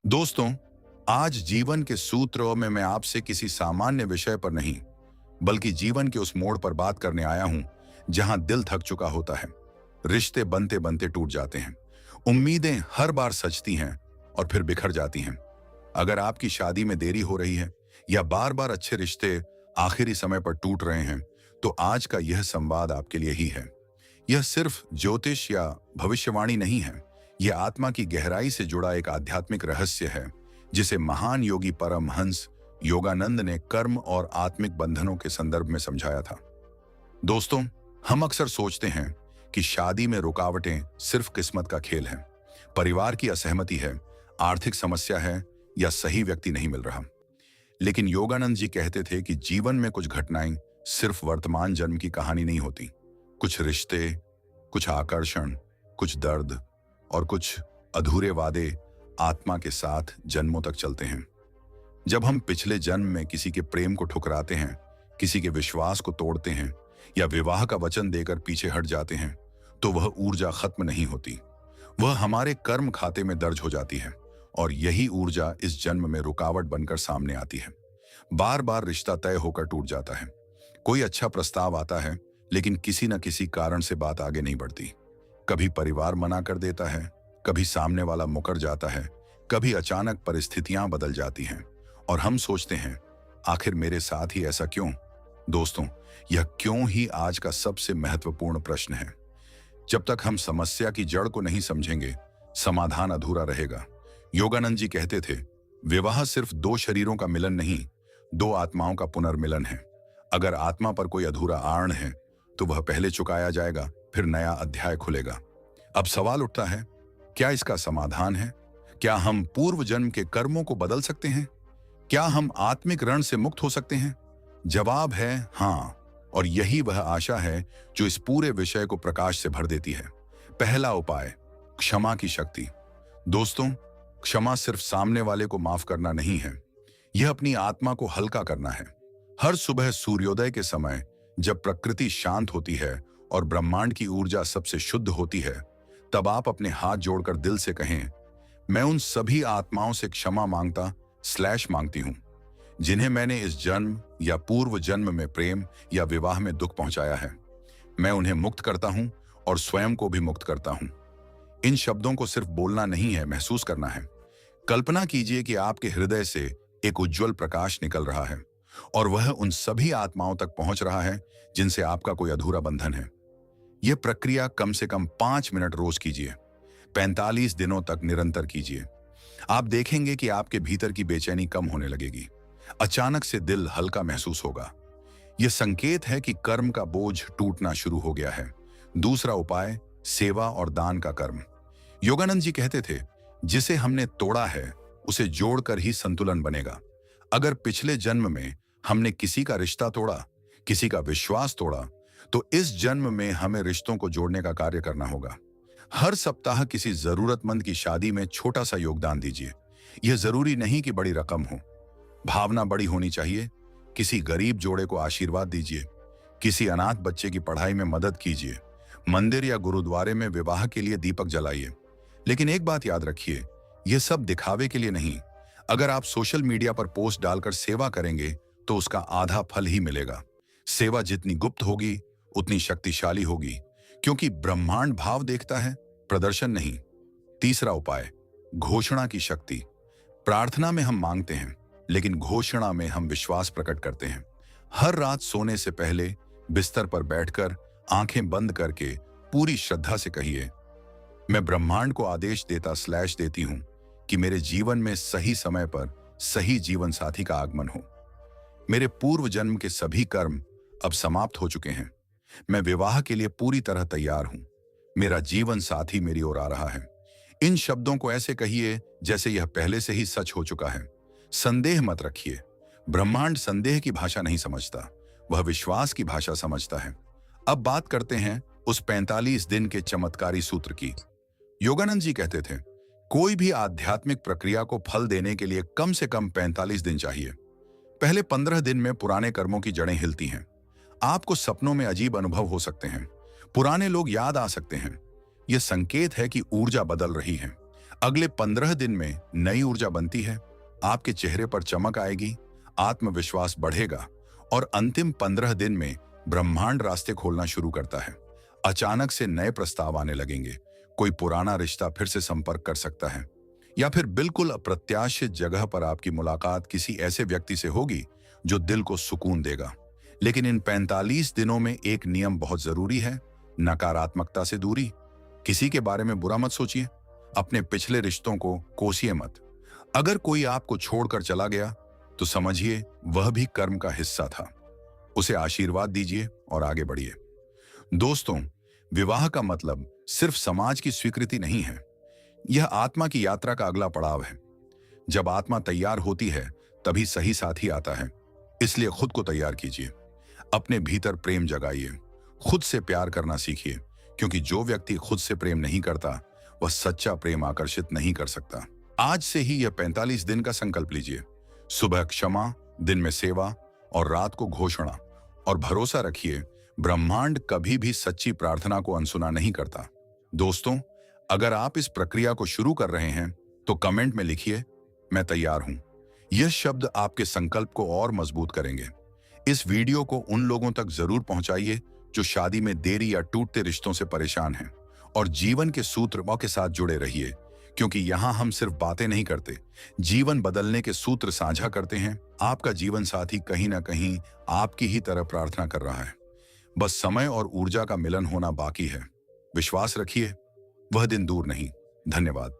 दोस्तों, आज जीवन के सूत्रों में मैं आपसे किसी सामान्य विषय पर नहीं, बल्कि जीवन के उस मोड़ पर बात करने आया हूं जहां दिल थक चुका होता है। रिश्ते बनते बनते टूट जाते हैं। उम्मीदें हर बार सजती हैं और फिर बिखर जाती हैं। अगर आपकी शादी में देरी हो रही है या बार बार अच्छे रिश्ते आखिरी समय पर टूट रहे हैं, तो आज का यह संवाद आपके लिए ही है। यह सिर्फ ज्योतिष या भविष्यवाणी नहीं है। यह आत्मा की गहराई से जुड़ा एक आध्यात्मिक रहस्य है, जिसे महान योगी परमहंस योगानंद ने कर्म और आत्मिक बंधनों के संदर्भ में समझाया था। दोस्तों, हम अक्सर सोचते हैं कि शादी में रुकावटें सिर्फ किस्मत का खेल है, परिवार की असहमति है, आर्थिक समस्या है या सही व्यक्ति नहीं मिल रहा। लेकिन योगानंद जी कहते थे कि जीवन में कुछ घटनाएं सिर्फ वर्तमान जन्म की कहानी नहीं होती। कुछ रिश्ते, कुछ आकर्षण, कुछ दर्द और कुछ अधूरे वादे आत्मा के साथ जन्मों तक चलते हैं। जब हम पिछले जन्म में किसी के प्रेम को ठुकराते हैं, किसी के विश्वास को तोड़ते हैं या विवाह का वचन देकर पीछे हट जाते हैं, तो वह ऊर्जा खत्म नहीं होती। वह हमारे कर्म खाते में दर्ज हो जाती है और यही ऊर्जा इस जन्म में रुकावट बनकर सामने आती है। बार बार रिश्ता तय होकर टूट जाता है। कोई अच्छा प्रस्ताव आता है, लेकिन किसी न किसी कारण से बात आगे नहीं बढ़ती। कभी परिवार मना कर देता है, कभी सामने वाला मुकर जाता है, कभी अचानक परिस्थितियां बदल जाती हैं और हम सोचते हैं, आखिर मेरे साथ ही ऐसा क्यों? दोस्तों, यह क्यों ही आज का सबसे महत्वपूर्ण प्रश्न है। जब तक हम समस्या की जड़ को नहीं समझेंगे, समाधान अधूरा रहेगा। योगानंद जी कहते थे, विवाह सिर्फ दो शरीरों का मिलन नहीं, दो आत्माओं का पुनर्मिलन है। अगर आत्मा पर कोई अधूरा आर्ण है, तो वह पहले चुकाया जाएगा, फिर नया अध्याय खुलेगा। अब सवाल उठता है, क्या इसका समाधान है? क्या हम पूर्व जन्म के कर्मों को बदल सकते हैं? क्या हम आत्मिक ऋण से मुक्त हो सकते हैं? जवाब है हाँ, और यही वह आशा है जो इस पूरे विषय को प्रकाश से भर देती है। पहला उपाय, क्षमा की शक्ति। दोस्तों, क्षमा सिर्फ सामने वाले को माफ करना नहीं है, यह अपनी आत्मा को हल्का करना है। हर सुबह सूर्योदय के समय, जब प्रकृति शांत होती है और ब्रह्मांड की ऊर्जा सबसे शुद्ध होती है, तब आप अपने हाथ जोड़कर दिल से कहें, मैं उन सभी आत्माओं से क्षमा मांगती हूं जिन्हें मैंने इस जन्म या पूर्व जन्म में प्रेम या विवाह में दुख पहुंचाया है। मैं उन्हें मुक्त करता हूं और स्वयं को भी मुक्त करता हूं। इन शब्दों को सिर्फ बोलना नहीं है, महसूस करना है। कल्पना कीजिए कि आपके हृदय से एक उज्जवल प्रकाश निकल रहा है और वह उन सभी आत्माओं तक पहुंच रहा है जिनसे आपका कोई अधूरा बंधन है। यह प्रक्रिया कम से कम 5 मिनट रोज कीजिए, 45 दिनों तक निरंतर कीजिए। आप देखेंगे कि आपके भीतर की बेचैनी कम होने लगेगी। अचानक से दिल हल्का महसूस होगा। यह संकेत है कि कर्म का बोझ टूटना शुरू हो गया है। दूसरा उपाय, सेवा और दान का कर्म। योगानंद जी कहते थे, जिसे हमने तोड़ा है उसे जोड़कर ही संतुलन बनेगा। अगर पिछले जन्म में हमने किसी का रिश्ता तोड़ा, किसी का विश्वास तोड़ा, तो इस जन्म में हमें रिश्तों को जोड़ने का कार्य करना होगा। हर सप्ताह किसी जरूरतमंद की शादी में छोटा सा योगदान दीजिए। यह जरूरी नहीं कि बड़ी रकम हो, भावना बड़ी होनी चाहिए। किसी गरीब जोड़े को आशीर्वाद दीजिए, किसी अनाथ बच्चे की पढ़ाई में मदद कीजिए, मंदिर या गुरुद्वारे में विवाह के लिए दीपक जलाइए। लेकिन एक बात याद रखिए, यह सब दिखावे के लिए नहीं। अगर आप सोशल मीडिया पर पोस्ट डालकर सेवा करेंगे, तो उसका आधा फल ही मिलेगा। सेवा जितनी गुप्त होगी, उतनी शक्तिशाली होगी, क्योंकि ब्रह्मांड भाव देखता है, प्रदर्शन नहीं। तीसरा उपाय, घोषणा की शक्ति। प्रार्थना में हम मांगते हैं, लेकिन घोषणा में हम विश्वास प्रकट करते हैं। हर रात सोने से पहले बिस्तर पर बैठकर आंखें बंद करके पूरी श्रद्धा से कहिए, मैं ब्रह्मांड को आदेश देती हूं कि मेरे जीवन में सही समय पर सही जीवन साथी का आगमन हो। मेरे पूर्व जन्म के सभी कर्म अब समाप्त हो चुके हैं। मैं विवाह के लिए पूरी तरह तैयार हूं। मेरा जीवन साथी मेरी ओर आ रहा है। इन शब्दों को ऐसे कहिए जैसे यह पहले से ही सच हो चुका है। संदेह मत रखिए। ब्रह्मांड संदेह की भाषा नहीं समझता, वह विश्वास की भाषा समझता है। अब बात करते हैं उस 45 दिन के चमत्कारी सूत्र की। योगानंद जी कहते थे, कोई भी आध्यात्मिक प्रक्रिया को फल देने के लिए कम से कम 45 दिन चाहिए। पहले 15 दिन में पुराने कर्मों की जड़ें हिलती हैं। आपको सपनों में अजीब अनुभव हो सकते हैं, पुराने लोग याद आ सकते हैं। यह संकेत है कि ऊर्जा बदल रही है। अगले 15 दिन में नई ऊर्जा बनती है, आपके चेहरे पर चमक आएगी, आत्मविश्वास बढ़ेगा और अंतिम 15 दिन में ब्रह्मांड रास्ते खोलना शुरू करता है। अचानक से नए प्रस्ताव आने लगेंगे, कोई पुराना रिश्ता फिर से संपर्क कर सकता है या फिर बिल्कुल अप्रत्याशित जगह पर आपकी मुलाकात किसी ऐसे व्यक्ति से होगी जो दिल को सुकून देगा। लेकिन इन 45 दिनों में एक नियम बहुत जरूरी है, नकारात्मकता से दूरी। किसी के बारे में बुरा मत सोचिए, अपने पिछले रिश्तों को कोसिए मत। अगर कोई आपको छोड़कर चला गया तो समझिए वह भी कर्म का हिस्सा था, उसे आशीर्वाद दीजिए और आगे बढ़िए। दोस्तों, विवाह का मतलब सिर्फ समाज की स्वीकृति नहीं है, यह आत्मा की यात्रा का अगला पड़ाव है। जब आत्मा तैयार होती है तभी सही साथी आता है, इसलिए खुद को तैयार कीजिए, अपने भीतर प्रेम जगाइए, खुद से प्यार करना सीखिए, क्योंकि जो व्यक्ति खुद से प्रेम नहीं करता वह सच्चा प्रेम आकर्षित नहीं कर सकता। आज से ही यह 45 दिन का संकल्प लीजिए, सुबह क्षमा, दिन में सेवा और रात को घोषणा, और भरोसा रखिए ब्रह्मांड कभी भी सच्ची प्रार्थना को अनसुना नहीं करता। दोस्तों, अगर आप इस प्रक्रिया को शुरू कर रहे हैं तो कमेंट में लिखिए, मैं तैयार हूं। यह शब्द आपके संकल्प को और मजबूत करेंगे। इस वीडियो को उन लोगों तक जरूर पहुंचाइए जो शादी में देरी या टूटते रिश्तों से परेशान हैं, और जीवन के सूत्रों के साथ जुड़े रहिए, क्योंकि यहां हम सिर्फ बातें नहीं करते, जीवन बदलने के सूत्र साझा करते हैं। आपका जीवन साथी कहीं ना कहीं आपकी ही तरह प्रार्थना कर रहा है, बस समय और ऊर्जा का मिलन होना बाकी है। विश्वास रखिए, वह दिन दूर नहीं। धन्यवाद।